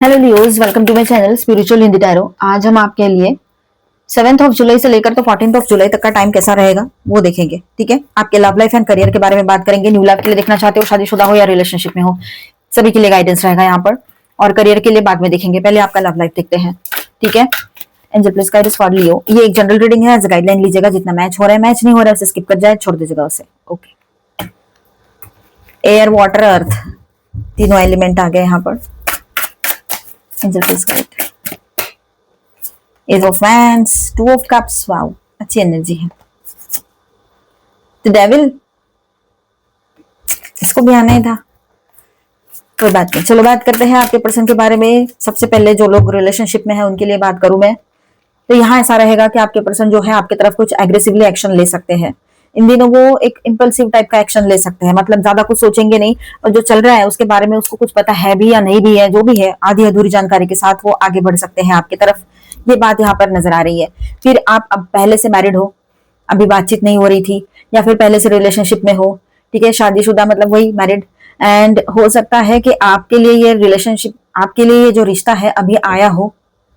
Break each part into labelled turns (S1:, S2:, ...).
S1: Hello Leos, welcome to my channel spiritual Hindi tarot. आज हम आपके लिए 7 जुलाई से लेकर तो 14 जुलाई तक का टाइम कैसा रहेगा वो देखेंगे। ठीक है, आपके लव लाइफ एंड करियर के बारे में बात करेंगे। न्यू लाइफ के लिए देखना चाहते हो, शादीशुदा हो या रिलेशनशिप में हो, सभी के लिए गाइडेंस रहेगा यहाँ पर। और करियर के लिए बाद में देखेंगे, पहले आपका लव लाइफ देखते हैं। ठीक है, angel please guide us for Leo. ये एक जनरल रीडिंग है, एज गाइडलाइन लीजिएगा। जितना मैच हो रहा है, मैच नहीं हो रहा है उसे स्किप कर जाए, छोड़ दीजिएगा उसे। ओके, एयर वाटर अर्थ तीनों एलिमेंट आ गए यहाँ पर। Angel please guide. Ace of wands, 2 of cups, wow अच्छी एनर्जी है। द डेविल, इसको भी आना ही था, कोई बात नहीं। चलो बात करते हैं आपके पर्सन के बारे में। सबसे पहले जो लोग रिलेशनशिप में है उनके लिए बात करूं मैं, तो यहाँ ऐसा रहेगा कि आपके पर्सन जो है आपके तरफ कुछ एग्रेसिवली एक्शन ले सकते हैं। इन दिनों वो एक इंपल्सिव टाइप का एक्शन ले सकते हैं, मतलब ज्यादा कुछ सोचेंगे नहीं, और जो चल रहा है उसके बारे में उसको कुछ पता है भी या नहीं भी है, जो भी है आधी अधूरी जानकारी के साथ वो आगे बढ़ सकते हैं आपकी तरफ। ये बात यहाँ पर नजर आ रही है। फिर आप अब पहले से मैरिड हो, अभी बातचीत नहीं हो रही थी, या फिर पहले से रिलेशनशिप में हो। ठीक है, शादीशुदा मतलब वही मैरिड। एंड हो सकता है कि आपके लिए ये रिलेशनशिप, आपके लिए ये जो रिश्ता है अभी आया हो,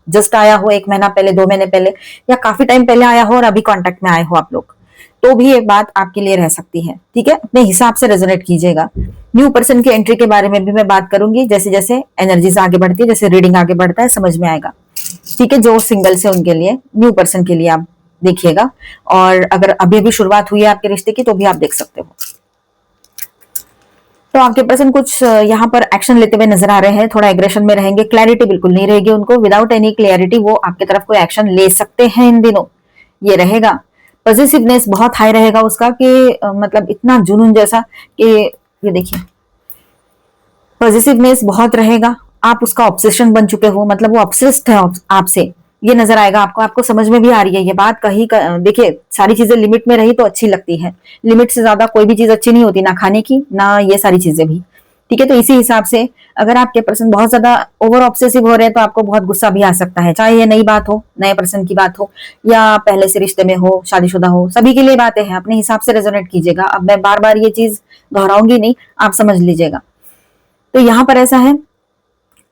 S1: जस्ट आया हो, 1 महीना पहले, 2 महीने पहले, या काफी टाइम पहले आया हो और अभी कांटेक्ट में आए हो आप लोग, तो भी ये बात आपके लिए रह सकती है। ठीक है, अपने हिसाब से रेजोनेट कीजिएगा। न्यू पर्सन की एंट्री के बारे में भी मैं बात करूंगी, जैसे जैसे एनर्जीज आगे बढ़ती है, जैसे रीडिंग आगे बढ़ता है समझ में आएगा। ठीक है, जो सिंगल से उनके लिए, न्यू पर्सन के लिए आप देखिएगा। और अगर अभी अभी शुरुआत हुई है आपके रिश्ते की तो भी आप देख सकते हो। तो आपके पर्सन कुछ यहाँ पर एक्शन लेते हुए नजर आ रहे हैं, थोड़ा एग्रेशन में रहेंगे, क्लैरिटी बिल्कुल नहीं रहेगी उनको। विदाउट एनी क्लैरिटी वो आपके तरफ कोई एक्शन ले सकते हैं इन दिनों, ये रहेगा। पॉजिटिवनेस बहुत हाई रहेगा उसका, कि मतलब इतना जुनून जैसा कि ये देखिए, पॉजिटिवनेस बहुत रहेगा। आप उसका ऑब्सेशन बन चुके हो, मतलब वो ऑब्सेस्ड है आपसे, ये नजर आएगा आपको। आपको समझ में भी आ रही है ये बात। कहीं देखिए, सारी चीजें लिमिट में रही तो अच्छी लगती है, लिमिट से ज्यादा कोई भी चीज अच्छी नहीं होती, ना खाने की ना ये सारी चीजें भी। ठीक है, तो इसी हिसाब से अगर आपके पर्सन बहुत ज्यादा ओवर ऑब्सेसिव हो रहे हैं तो आपको बहुत गुस्सा भी आ सकता है, चाहे ये नई बात हो, नए पर्सन की बात हो, या पहले से रिश्ते में हो, शादीशुदा हो, सभी के लिए बातें हैं। अपने हिसाब से रेजोनेट कीजिएगा। अब मैं बार बार ये चीज दोहराऊंगी नहीं, आप समझ लीजिएगा। तो यहाँ पर ऐसा है,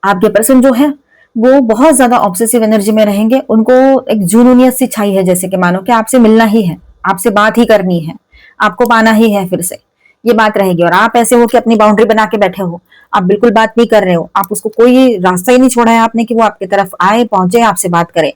S1: आपके पर्सन जो है वो बहुत ज्यादा ऑब्सेसिव एनर्जी में रहेंगे। उनको एक जुनूनियत सी छाई है, जैसे कि मानो कि आपसे मिलना ही है, आपसे बात ही करनी है, आपको पाना ही है फिर से, ये बात रहेगी। और आप ऐसे हो कि अपनी बाउंड्री बना के बैठे हो, आप बिल्कुल बात नहीं कर रहे हो, आप उसको कोई रास्ता ही नहीं छोड़ा है आपने कि वो आपकी तरफ आए, पहुंचे, आपसे बात करे।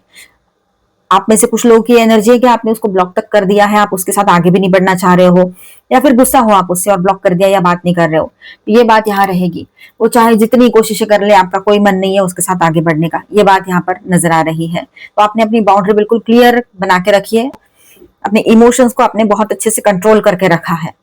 S1: आप में से कुछ लोगों की एनर्जी है कि आपने उसको ब्लॉक तक कर दिया है, आप उसके साथ आगे भी नहीं बढ़ना चाह रहे हो, या फिर गुस्सा हो आप उससे और ब्लॉक कर दिया या बात नहीं कर रहे हो। ये बात यहाँ रहेगी। वो चाहे जितनी कोशिशें कर ले, आपका कोई मन नहीं है उसके साथ आगे बढ़ने का, ये बात यहाँ पर नजर आ रही है। तो आपने अपनी बाउंड्री बिल्कुल क्लियर बना के रखी है, अपने इमोशंस को आपने बहुत अच्छे से कंट्रोल करके रखा है।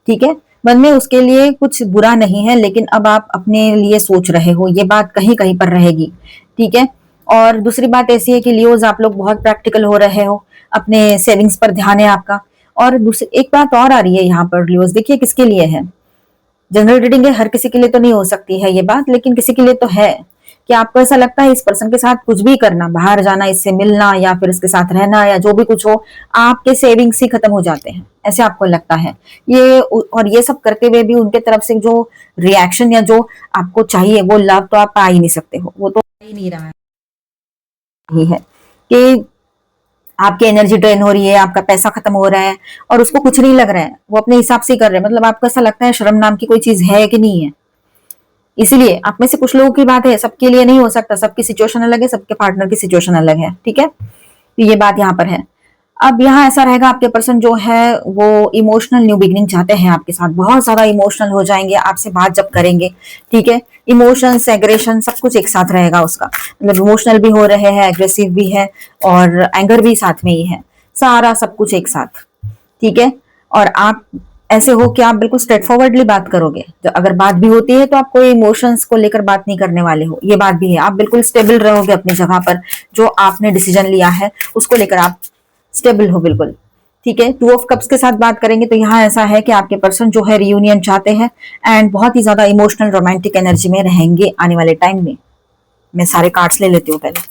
S1: ठीक है, मन में उसके लिए कुछ बुरा नहीं है, लेकिन अब आप अपने लिए सोच रहे हो, ये बात कहीं कहीं पर रहेगी। ठीक है, और दूसरी बात ऐसी है कि लियोज आप लोग बहुत प्रैक्टिकल हो रहे हो, अपने सेविंग्स पर ध्यान है आपका। और दूसरी एक बात और आ रही है यहाँ पर लियोज, देखिए किसके लिए है। जनरल रीडिंग है, हर किसी के लिए तो नहीं हो सकती है ये बात, लेकिन किसी के लिए तो है कि आपको ऐसा लगता है इस पर्सन के साथ कुछ भी करना, बाहर जाना, इससे मिलना, या फिर इसके साथ रहना, या जो भी कुछ हो, आपके सेविंग्स ही खत्म हो जाते हैं, ऐसे आपको लगता है ये। और ये सब करते हुए भी उनके तरफ से जो रिएक्शन या जो आपको चाहिए वो लव तो आप पा ही नहीं सकते हो, वो तो आ ही नहीं रहा है। ही है कि आपकी एनर्जी ड्रेन हो रही है, आपका पैसा खत्म हो रहा है, और उसको कुछ नहीं लग रहा है, वो अपने हिसाब से ही कर रहे हैं। मतलब आपको ऐसा लगता है शर्म नाम की कोई चीज है कि नहीं है। इसीलिए आप में से कुछ लोगों की बात है, सबके लिए नहीं हो सकता, सबकी सिचुएशन अलग है, सबके पार्टनर की सिचुएशन अलग है। ठीक है, तो ये बात यहाँ पर है। अब यहाँ ऐसा रहेगा, आपके पर्सन जो है वो इमोशनल न्यू बिगनिंग चाहते हैं आपके साथ, बहुत ज्यादा इमोशनल हो जाएंगे आपसे बात जब करेंगे। ठीक है, इमोशंस, एग्रेशन सब कुछ एक साथ रहेगा उसका, मतलब इमोशनल भी हो रहे हैं, एग्रेसिव भी है, और एंगर भी साथ में ही है, सारा सब कुछ एक साथ। ठीक है, और आप ऐसे हो कि आप बिल्कुल स्ट्रेट फॉरवर्डली बात करोगे, जो अगर बात भी होती है तो आप कोई इमोशंस को लेकर बात नहीं करने वाले हो, ये बात भी है। आप बिल्कुल स्टेबल रहोगे अपनी जगह पर, जो आपने डिसीजन लिया है उसको लेकर आप स्टेबल हो बिल्कुल। ठीक है, 2 ऑफ कप्स के साथ बात करेंगे तो यहाँ ऐसा है कि आपके पर्सन जो है रियूनियन चाहते हैं, एंड बहुत ही ज्यादा इमोशनल रोमांटिक एनर्जी में रहेंगे आने वाले टाइम में। मैं सारे कार्ड्स ले लेती हूँ पहले।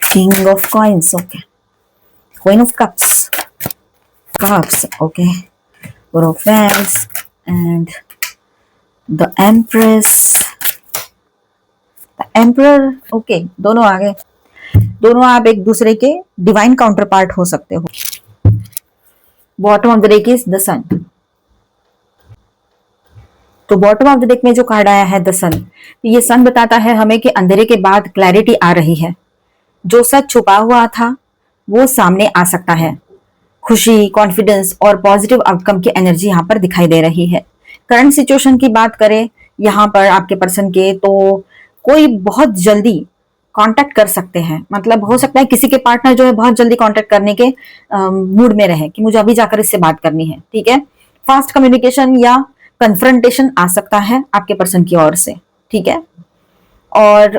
S1: King of coins, okay, queen of cups, cups, okay, four of wands, and the empress, the emperor, okay, दोनों आ गए। दोनों आप एक दूसरे के डिवाइन काउंटर पार्ट हो सकते हो। Bottom of the deck is the sun. तो बॉटम ऑफ द डेक में जो कार्ड आया है द सन, ये सन बताता है हमें कि अंधेरे के बाद क्लैरिटी आ रही है। जो सच छुपा हुआ था वो सामने आ सकता है। खुशी, कॉन्फिडेंस और पॉजिटिव आउटकम की एनर्जी यहाँ पर दिखाई दे रही है। करंट सिचुएशन की बात करें यहाँ पर आपके पर्सन के, तो कोई बहुत जल्दी कांटेक्ट कर सकते हैं। मतलब हो सकता है किसी के पार्टनर जो है बहुत जल्दी कांटेक्ट करने के मूड में रहे कि मुझे अभी जाकर इससे बात करनी है, ठीक है। फास्ट कम्युनिकेशन या कन्फ्रंटेशन आ सकता है आपके पर्सन की ओर से, ठीक है। और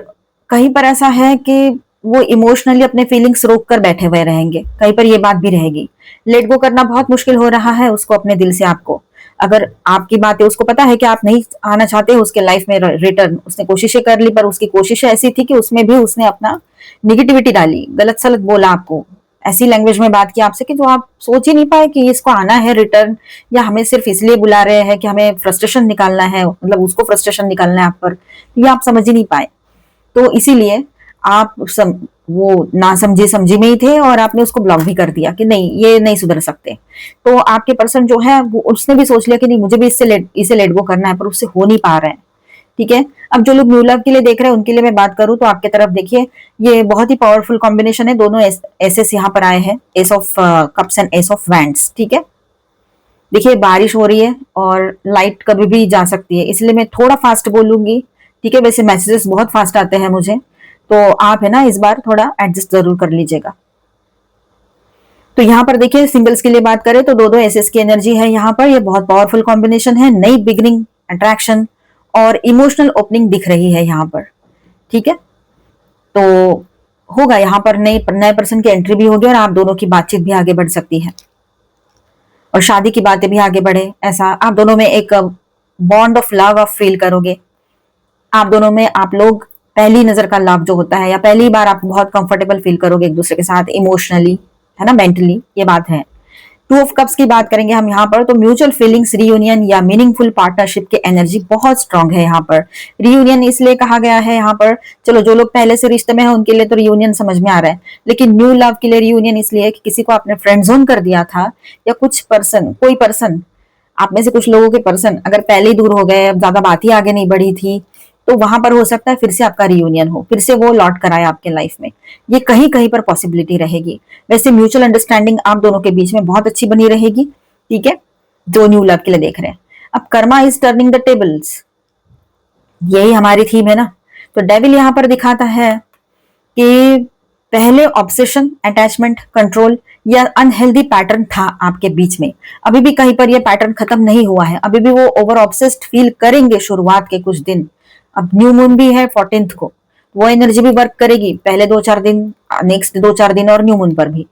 S1: कहीं पर ऐसा है कि वो इमोशनली अपने फीलिंग्स रोक कर बैठे हुए रहेंगे, कहीं पर ये बात भी रहेगी। लेट गो करना बहुत मुश्किल हो रहा है उसको अपने दिल से। आपको अगर आपकी बात है, उसको पता है कि आप नहीं आना चाहते हो उसके लाइफ में रिटर्न, उसने कोशिशें कर ली पर उसकी कोशिशें ऐसी थी कि उसमें भी उसने अपना निगेटिविटी डाली, गलत सलत बोला आपको, ऐसी लैंग्वेज में बात की आपसे कि जो आप सोच ही नहीं पाए कि इसको आना है रिटर्न, या हमें सिर्फ इसलिए बुला रहे हैं कि हमें फ्रस्ट्रेशन निकालना है, मतलब उसको फ्रस्ट्रेशन निकालना है आप पर, ये आप समझ ही नहीं पाए। तो इसीलिए आप वो ना समझे समझे में ही थे और आपने उसको ब्लॉक भी कर दिया कि नहीं ये नहीं सुधर सकते। तो आपके पर्सन जो है वो उसने भी सोच लिया कि नहीं मुझे भी इसे लेट गो करना है, पर उससे हो नहीं पा रहा है, ठीक है। अब जो लोग न्यू लव के लिए देख रहे हैं उनके लिए मैं बात करूं तो आपके तरफ देखिए, ये बहुत ही पावरफुल कॉम्बिनेशन है। दोनों एसेस यहाँ पर आए हैं, S of cups and S of wands, ठीक है। देखिए बारिश हो रही है और लाइट कभी भी जा सकती है, इसलिए मैं थोड़ा फास्ट बोलूंगी, ठीक है। वैसे मैसेजेस बहुत फास्ट आते हैं मुझे, तो आप है ना इस बार थोड़ा एडजस्ट जरूर कर लीजिएगा। तो यहाँ पर देखिए सिंगल्स के लिए बात करें तो दो दो एसेस की एनर्जी है यहाँ पर, ये बहुत पावरफुल कॉम्बिनेशन है। नई बिगनिंग, अट्रैक्शन और इमोशनल ओपनिंग दिख रही है यहाँ पर, ठीक है। तो होगा यहाँ पर नए पर्सन की एंट्री भी होगी और आप दोनों की बातचीत भी आगे बढ़ सकती है और शादी की बातें भी आगे बढ़े, ऐसा आप दोनों में एक बॉन्ड ऑफ लव आप फील करोगे। आप दोनों में आप लोग पहली नजर का लव जो होता है या पहली बार आप बहुत कंफर्टेबल फील करोगे एक दूसरे के साथ इमोशनली, है ना, मेंटली, ये बात है। टू ऑफ कप्स की बात करेंगे हम यहाँ पर तो म्यूचुअल फीलिंग्स, रियूनियन या मीनिंगफुल पार्टनरशिप की एनर्जी बहुत स्ट्रांग है यहाँ पर। रियूनियन इसलिए कहा गया है यहाँ पर, चलो जो लोग पहले से रिश्ते में है उनके लिए तो रियूनियन समझ में आ रहा है, लेकिन न्यू लव के लिए रियूनियन इसलिए है कि किसी को आपने फ्रेंड जोन कर दिया था, या कुछ पर्सन, कोई पर्सन आप में से कुछ लोगों के पर्सन अगर पहले ही दूर हो गए, अब ज्यादा बात ही आगे नहीं बढ़ी थी, तो वहां पर हो सकता है फिर से आपका रियूनियन हो, फिर से वो लौट कर आए आपके लाइफ में, ये कहीं कहीं पर पॉसिबिलिटी रहेगी। वैसे म्यूचुअल अंडरस्टैंडिंग आप दोनों के बीच में बहुत अच्छी बनी रहेगी, ठीक है, जो न्यू लव के लिए देख रहे हैं। अब Karma is turning the tables, यही हमारी थीम है ना। तो डेविल यहाँ पर दिखाता है कि पहले ऑब्सेशन, अटैचमेंट, कंट्रोल या अनहेल्दी पैटर्न था आपके बीच में, अभी भी कहीं पर ये पैटर्न खत्म नहीं हुआ है, अभी भी वो ओवर ऑब्सेस्ड फील करेंगे शुरुआत के कुछ दिन। अब न्यू मून भी है 14th को, वो एनर्जी भी वर्क करेगी पहले 2-4 दिन, नेक्स्ट 2-4 दिन और न्यू मून पर भी,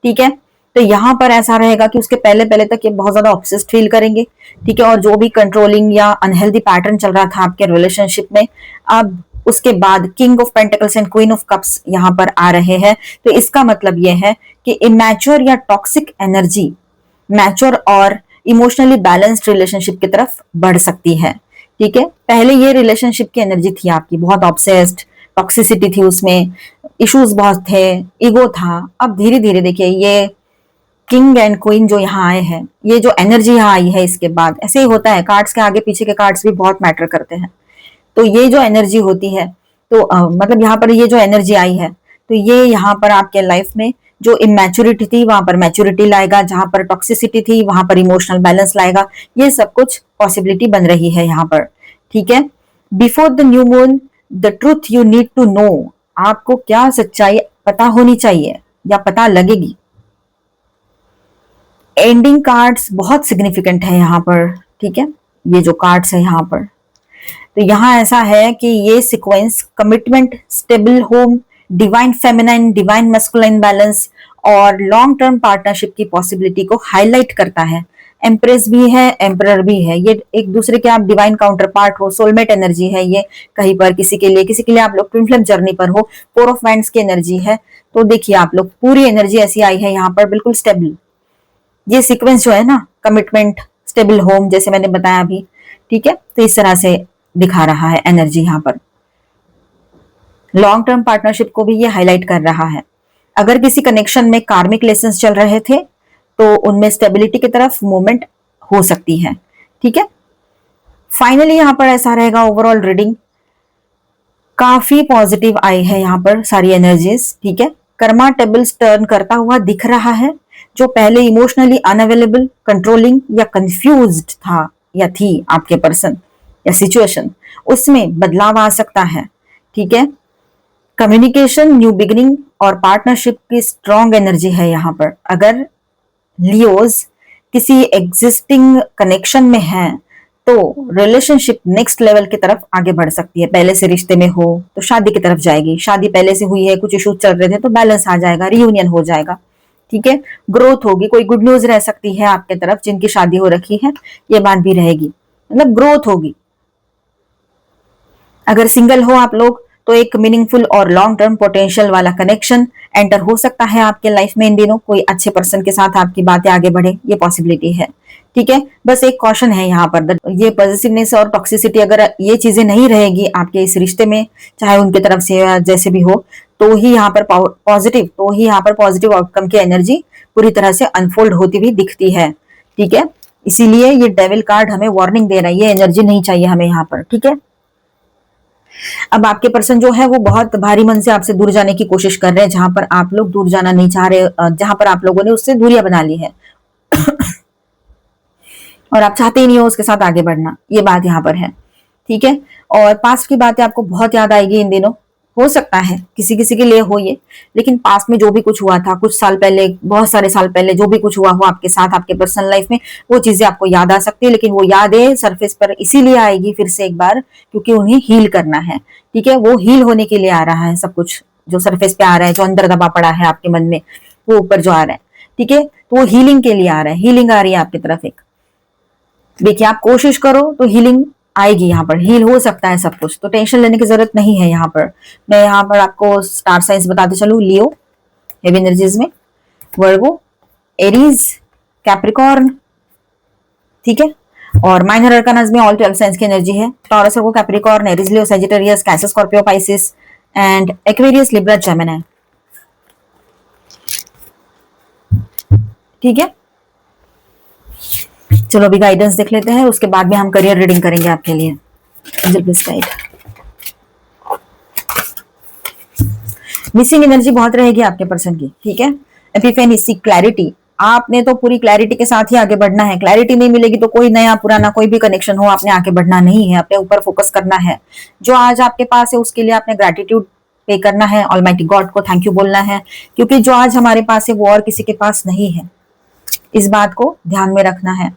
S1: ठीक है। तो यहाँ पर ऐसा रहेगा कि उसके पहले पहले तक ये बहुत ज्यादा ऑब्सेस्ड फील करेंगे, ठीक है। और जो भी कंट्रोलिंग या अनहेल्दी पैटर्न चल रहा था आपके रिलेशनशिप में, अब उसके बाद king of pentacles and queen of cups यहाँ पर आ रहे हैं। तो इसका मतलब यह है कि इमैच्योर या टॉक्सिक एनर्जी मैच्योर और इमोशनली बैलेंस्ड रिलेशनशिप की तरफ बढ़ सकती है, ठीक है। पहले ये रिलेशनशिप की एनर्जी थी आपकी बहुत ऑब्सेस्ड, टॉक्सिसिटी थी उसमें, इश्यूज बहुत थे, ईगो था। अब धीरे धीरे देखिए ये किंग एंड क्वीन जो यहाँ आए हैं, ये जो एनर्जी यहाँ आई है, इसके बाद ऐसे ही होता है, कार्ड्स के आगे पीछे के कार्ड्स भी बहुत मैटर करते हैं। तो ये जो एनर्जी होती है, तो मतलब यहाँ पर ये जो एनर्जी आई है, तो ये यहाँ पर आपके लाइफ में जो इमेच्योरिटी थी वहां पर मैच्योरिटी लाएगा, जहां पर टॉक्सिसिटी थी वहां पर इमोशनल बैलेंस लाएगा, ये सब कुछ पॉसिबिलिटी बन रही है यहाँ पर, ठीक है। Before the new moon the truth you need to know, आपको क्या सच्चाई पता होनी चाहिए या पता लगेगी। एंडिंग कार्ड्स बहुत सिग्निफिकेंट है यहाँ पर, ठीक है, ये जो कार्ड्स है यहाँ पर। तो यहाँ ऐसा है कि ये sequence commitment, stable home, divine feminine, divine masculine balance और लॉन्ग टर्म पार्टनरशिप की पॉसिबिलिटी को हाईलाइट करता है। एम्प्रेस भी है, एम्परर भी है, ये एक दूसरे के आप डिवाइन काउंटर पार्ट हो, सोलमेट एनर्जी है ये कहीं पर किसी के लिए आप लोग ट्विन फ्लेम जर्नी पर हो, फोर ऑफ वाइंड्स की एनर्जी है। तो देखिए आप लोग पूरी एनर्जी ऐसी आई है यहाँ पर, बिल्कुल स्टेबल। ये सीक्वेंस जो है ना, कमिटमेंट, स्टेबल होम, जैसे मैंने बताया अभी, ठीक है। तो इस तरह से दिखा रहा है एनर्जी यहाँ पर। लॉन्ग टर्म पार्टनरशिप को भी ये हाईलाइट कर रहा है। अगर किसी कनेक्शन में कार्मिक लेसन्स चल रहे थे तो उनमें स्टेबिलिटी की तरफ मूवमेंट हो सकती है। ठीक है, फाइनली यहां पर ऐसा रहेगा ओवरऑल रीडिंग काफी पॉजिटिव आई है यहाँ पर सारी एनर्जीज। ठीक है, कर्मा टेबल्स टर्न करता हुआ दिख रहा है। जो पहले इमोशनली अनअवेलेबल, कंट्रोलिंग या कंफ्यूज्ड था या थी आपके पर्सन या सिचुएशन, उसमें बदलाव आ सकता है। ठीक है, कम्युनिकेशन, न्यू बिगिनिंग और पार्टनरशिप की स्ट्रॉन्ग एनर्जी है यहाँ पर। अगर लियोज किसी एग्जिस्टिंग कनेक्शन में है तो रिलेशनशिप नेक्स्ट लेवल की तरफ आगे बढ़ सकती है। पहले से रिश्ते में हो तो शादी की तरफ जाएगी, शादी पहले से हुई है, कुछ इश्यूज चल रहे थे तो बैलेंस आ जाएगा, रियूनियन हो जाएगा। ठीक है, ग्रोथ होगी, कोई गुड न्यूज रह सकती है आपके तरफ। जिनकी शादी हो रखी है ये बात भी रहेगी, मतलब ग्रोथ होगी। अगर सिंगल हो आप लोग तो एक मीनिंगफुल और लॉन्ग टर्म पोटेंशियल वाला कनेक्शन एंटर हो सकता है आपके लाइफ में इन दिनों। कोई अच्छे पर्सन के साथ आपकी बातें आगे बढ़े, ये पॉसिबिलिटी है। ठीक है, बस एक कॉशन है यहाँ पर, ये पॉजिटिवनेस और टॉक्सिसिटी अगर ये चीजें नहीं रहेगी आपके इस रिश्ते में, चाहे उनकी तरफ से जैसे भी हो, तो ही यहाँ पर पॉजिटिव, तो ही यहाँ पर पॉजिटिव आउटकम की एनर्जी पूरी तरह से अनफोल्ड होती हुई दिखती है। ठीक है, इसीलिए ये डेविल कार्ड हमें वार्निंग दे रहा है, ये एनर्जी नहीं चाहिए हमें यहाँ पर। ठीक है, अब आपके पर्सन जो है वो बहुत भारी मन से आपसे दूर जाने की कोशिश कर रहे हैं, जहां पर आप लोग दूर जाना नहीं चाह रहे, जहां पर आप लोगों ने उससे दूरियां बना ली है और आप चाहते ही नहीं हो उसके साथ आगे बढ़ना, ये बात यहाँ पर है। ठीक है, और पास्ट की बातें आपको बहुत याद आएगी इन दिनों। हो सकता है किसी किसी के लिए हो ये, लेकिन पास्ट में जो भी कुछ हुआ था कुछ साल पहले, बहुत सारे साल पहले जो भी कुछ हुआ हो आपके साथ, आपके पर्सनल लाइफ में, वो चीजें आपको याद आ सकती है। लेकिन वो यादें सरफेस पर इसीलिए आएगी फिर से एक बार, क्योंकि उन्हें हील करना है। ठीक है, वो हील होने के लिए आ रहा है सब कुछ, जो सरफेस पे आ रहा है, जो अंदर दबा पड़ा है आपके मन में, वो ऊपर जो आ रहा है। ठीक है, तो वो हीलिंग के लिए आ रहा है, हीलिंग आ रही है आपकी तरफ एक। देखिए, आप कोशिश करो तो हीलिंग आएगी, यहाँ पर हील हो सकता है सब कुछ, तो टेंशन लेने की जरूरत नहीं है यहाँ पर। मैं यहाँ पर आपको स्टार साइंस बताते चलूं, लियो हेवी एनर्जीज में, वर्गो, एरीज, कैप्रिकॉर्न। ठीक है, और माइनर अरकानास में ऑल 12 साइंस की एनर्जी है। Taurus, Virgo, Capricorn, Aries, Leo, Sagittarius, cancer, Scorpio, Pisces and Aquarius, Libra, Gemini. ठीक है, चलो अभी गाइडेंस देख लेते हैं, उसके बाद में हम करियर रीडिंग करेंगे आपके लिए। मिसिंग एनर्जी बहुत रहेगी आपके पर्सन की। ठीक है, एपिफेनी, सीक क्लैरिटी। आपने तो पूरी क्लैरिटी के साथ ही आगे बढ़ना है। क्लैरिटी नहीं मिलेगी तो कोई नया पुराना कोई भी कनेक्शन हो, आपने आगे बढ़ना नहीं है, अपने ऊपर फोकस करना है। जो आज आपके पास है उसके लिए आपने ग्रैटिट्यूड पे करना है, ऑलमाइटी गॉड को थैंक यू बोलना है, क्योंकि जो आज हमारे पास है वो और किसी के पास नहीं है। इस बात को ध्यान में रखना है।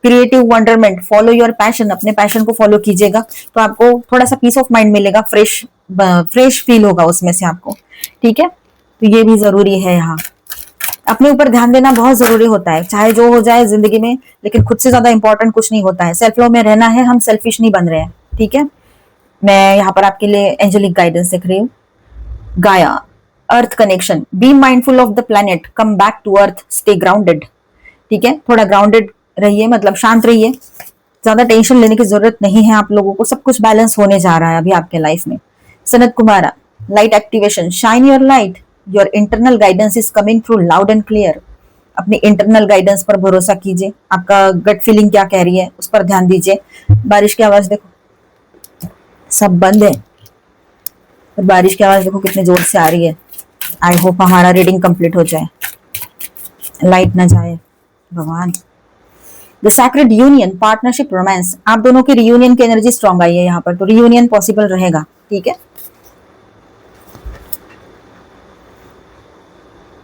S1: क्रिएटिव वंडरमेंट, फॉलो योर पैशन, अपने पैशन को फॉलो कीजिएगा तो आपको थोड़ा सा पीस ऑफ माइंड मिलेगा, फ्रेश फील होगा उसमें से आपको। ठीक है, तो ये भी जरूरी है। यहाँ अपने ऊपर ध्यान देना बहुत जरूरी होता है, चाहे जो हो जाए जिंदगी में, लेकिन खुद से ज्यादा इंपॉर्टेंट कुछ नहीं होता है। सेल्फ लव में रहना है, हम सेल्फिश नहीं बन रहे हैं। ठीक है, मैं यहाँ पर आपके लिए एंजेलिक गाइडेंस देख रही हूँ। Gaia, earth connection, be mindful of the planet, come back to earth, stay grounded. ठीक है, थोड़ा ग्राउंडेड रहिए, मतलब शांत रहिए, ज्यादा टेंशन लेने की जरूरत नहीं है आप लोगों को, सब कुछ बैलेंस होने जा रहा है अभी आपके लाइफ में। Sanat Kumara, light activation, shine your light, your internal guidance is coming through loud and clear. अपने इंटरनल गाइडेंस पर भरोसा कीजिए, आपका गट फीलिंग क्या कह रही है उस पर ध्यान दीजिए। बारिश की आवाज देखो, सब बंद है, और बारिश की आवाज देखो कितने जोर से आ रही है। आई होप हमारा रीडिंग कंप्लीट हो जाए, लाइट ना जाए भगवान। The sacred union, partnership, romance, आप दोनों की रियूनियन की एनर्जी स्ट्रॉन्ग आई है यहाँ पर, तो रियूनियन पॉसिबल रहेगा। ठीक है,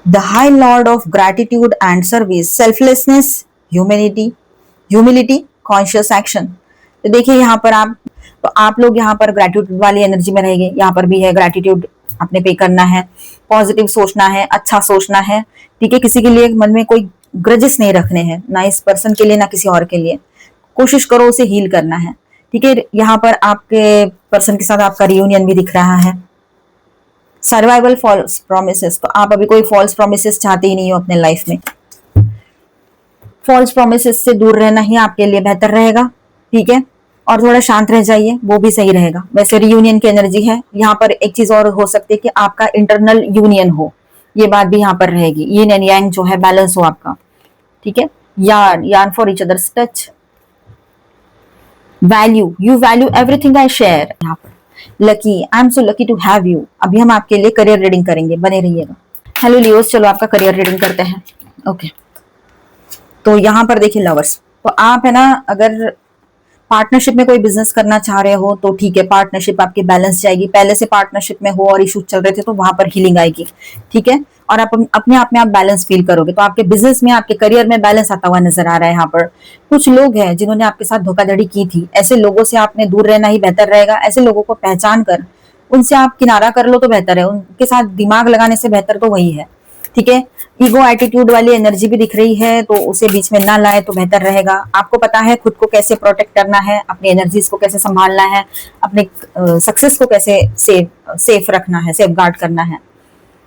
S1: the high Lord of gratitude and service, selflessness, humility, conscious action. तो देखिए यहाँ पर आप लोग यहाँ पर ग्रैटिट्यूड वाली एनर्जी में रहेंगे। यहाँ पर भी है ग्रैटिट्यूड आपने पे करना है, पॉजिटिव सोचना है, अच्छा सोचना है। ठीक है, किसी के लिए मन में कोई ग्रजेस नहीं रखने हैं, ना इस पर्सन के लिए ना किसी और के लिए। कोशिश करो उसे हील करना है। ठीक है, यहाँ पर आपके पर्सन के साथ आपका रियूनियन भी दिख रहा है। सर्वाइवल फॉल्स प्रोमिसेस, तो आप अभी कोई फॉल्स प्रोमिसेस चाहते ही नहीं हो अपने लाइफ में। फॉल्स प्रोमिसेस से दूर रहना ही आपके लिए बेहतर रहेगा। ठीक है, और थोड़ा शांत रह जाइए, वो भी सही रहेगा। वैसे रियूनियन की एनर्जी है यहाँ पर। एक चीज और हो सकती है कि आपका इंटरनल यूनियन हो, ये बात भी यहाँ पर रहेगी। यिन एंड यांग जो है बैलेंस हो आपका, ठीक है। Yarn for each others touch, value, you value everything I share. यहाँ पर lucky, I am so lucky to have you. अभी हम आपके लिए करियर रीडिंग करेंगे, बने रहिएगा। हेलो लियोस, चलो आपका करियर रीडिंग करते हैं। ओके, तो यहाँ पर देखिए लवर्स, तो आप है ना, अगर पार्टनरशिप में कोई बिजनेस करना चाह रहे हो तो ठीक है, पार्टनरशिप आपकी बैलेंस जाएगी। पहले से पार्टनरशिप में हो और इश्यूज चल रहे थे तो वहां पर हीलिंग आएगी, ठीक है। और आप अपने आप में आप बैलेंस फील करोगे, तो आपके बिजनेस में, आपके करियर में बैलेंस आता हुआ नजर आ रहा है। यहाँ पर कुछ लोग हैं जिन्होंने आपके साथ धोखाधड़ी की थी, ऐसे लोगों से आपने दूर रहना ही बेहतर रहेगा। ऐसे लोगों को पहचान कर उनसे आप किनारा कर लो तो बेहतर है, उनके साथ दिमाग लगाने से बेहतर तो वही है, ठीक है। ईगो एटीट्यूड वाली एनर्जी भी दिख रही है, तो उसे बीच में ना लाए तो बेहतर रहेगा। आपको पता है खुद को कैसे प्रोटेक्ट करना है, अपनी एनर्जीज को कैसे संभालना है, अपने सक्सेस को कैसे सेफ रखना है, सेफ गार्ड करना है।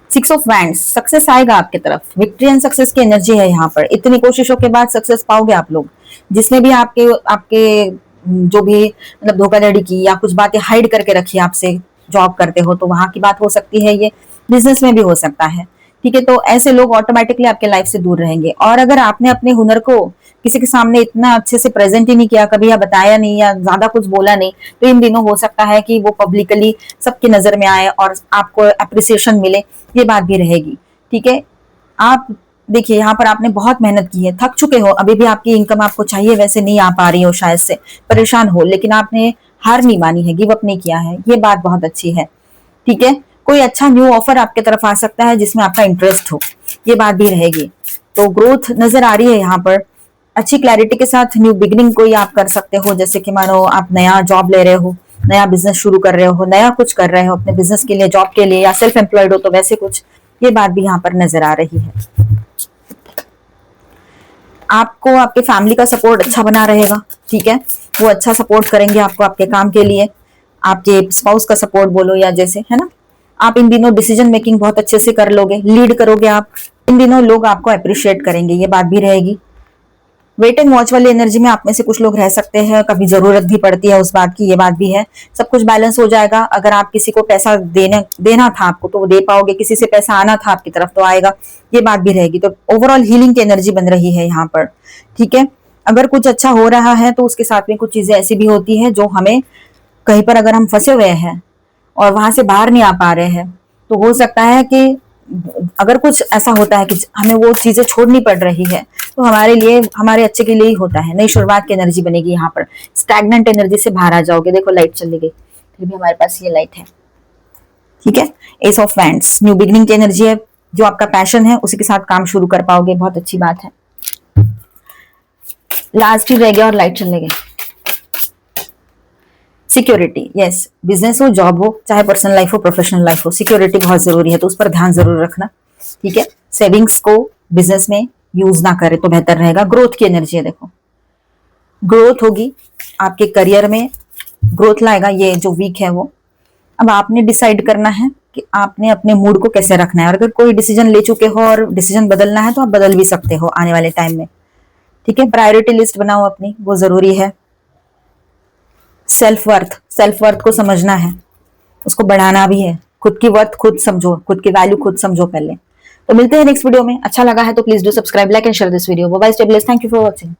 S1: 6 ऑफ वैंड्स, सक्सेस आएगा आपकी तरफ। विक्ट्री एंड सक्सेस की एनर्जी है यहाँ पर। इतनी कोशिशों के बाद सक्सेस पाओगे आप लोग। जिसने भी आपके आपके जो भी मतलब धोखाधड़ी की या कुछ बातें हाइड करके रखी आपसे, जॉब करते हो तो वहां की बात हो सकती है, ये बिजनेस में भी हो सकता है, ठीक है। तो ऐसे लोग ऑटोमेटिकली आपके लाइफ से दूर रहेंगे। और अगर आपने अपने हुनर को किसी के सामने इतना अच्छे से प्रेजेंट ही नहीं किया कभी, या बताया नहीं, या ज्यादा कुछ बोला नहीं, तो इन दिनों हो सकता है कि वो पब्लिकली सबकी नजर में आए और आपको अप्रिसिएशन मिले, ये बात भी रहेगी, ठीक है। आप देखिए यहाँ पर आपने बहुत मेहनत की है, थक चुके हो, अभी भी आपकी इनकम आपको चाहिए वैसे नहीं आ पा रही हो, शायद से परेशान हो, लेकिन आपने हार नहीं मानी है, गिव अप नहीं किया है, ये बात बहुत अच्छी है, ठीक है। कोई अच्छा न्यू ऑफर आपके तरफ आ सकता है जिसमें आपका इंटरेस्ट हो, ये बात भी रहेगी। तो ग्रोथ नजर आ रही है यहाँ पर। अच्छी क्लैरिटी के साथ न्यू बिगनिंग कोई आप कर सकते हो, जैसे कि मानो आप नया जॉब ले रहे हो, नया बिजनेस शुरू कर रहे हो, नया कुछ कर रहे हो अपने बिजनेस के लिए, जॉब के लिए, या सेल्फ एम्प्लॉयड हो तो वैसे कुछ, ये बात भी यहाँ पर नजर आ रही है। आपको आपके फैमिली का सपोर्ट अच्छा बना रहेगा, ठीक है। वो अच्छा सपोर्ट करेंगे आपको आपके काम के लिए। आपके स्पाउस का सपोर्ट बोलो या जैसे, है ना। आप इन दिनों डिसीजन मेकिंग बहुत अच्छे से कर लोगे, लीड करोगे आप। इन दिनों लोग आपको अप्रिशिएट करेंगे, ये बात भी रहेगी। वेट एंड वॉच वाली एनर्जी में आप में से कुछ लोग रह सकते हैं, कभी जरूरत भी पड़ती है उस बात की, ये बात भी है। सब कुछ बैलेंस हो जाएगा। अगर आप किसी को पैसा देना था आपको तो वो दे पाओगे, किसी से पैसा आना था आपकी तरफ तो आएगा, ये बात भी रहेगी। तो ओवरऑल हीलिंग की एनर्जी बन रही है यहाँ पर, ठीक है। अगर कुछ अच्छा हो रहा है तो उसके साथ में कुछ चीजें ऐसी भी होती है जो हमें कहीं पर अगर हम फंसे हुए हैं और वहां से बाहर नहीं आ पा रहे हैं, तो हो सकता है कि अगर कुछ ऐसा होता है कि हमें वो चीजें छोड़नी पड़ रही है, तो हमारे लिए, हमारे अच्छे के लिए ही होता है। नई शुरुआत की एनर्जी बनेगी यहाँ पर। स्टैग्नेंट एनर्जी से बाहर आ जाओगे। देखो लाइट चली गई, फिर भी हमारे पास ये लाइट है, ठीक है। S of wands, new beginning की एनर्जी है। जो आपका पैशन है उसी के साथ काम शुरू कर पाओगे, बहुत अच्छी बात है। लास्ट ही रह गया और लाइट चले गई। सिक्योरिटी, यस, बिजनेस हो, जॉब हो, चाहे पर्सनल लाइफ हो, प्रोफेशनल लाइफ हो, सिक्योरिटी बहुत जरूरी है, तो उस पर ध्यान जरूर रखना, ठीक है। सेविंग्स को बिजनेस में यूज ना करे तो बेहतर रहेगा। ग्रोथ की एनर्जी है, देखो ग्रोथ होगी आपके करियर में, ग्रोथ लाएगा ये जो वीक है वो। अब आपने डिसाइड करना है कि आपने अपने मूड को कैसे रखना है। और अगर कोई डिसीजन ले चुके हो और डिसीजन बदलना है तो आप बदल भी सकते हो आने वाले टाइम में, ठीक है। प्रायोरिटी लिस्ट बनाओ अपनी, वो जरूरी है। सेल्फ वर्थ को समझना है, उसको बढ़ाना भी है। खुद की वर्थ खुद समझो, खुद की वैल्यू खुद समझो पहले। तो मिलते हैं नेक्स्ट वीडियो में। अच्छा लगा है तो please do subscribe, like and share this video. Bye bye, stay blessed, thank you for watching.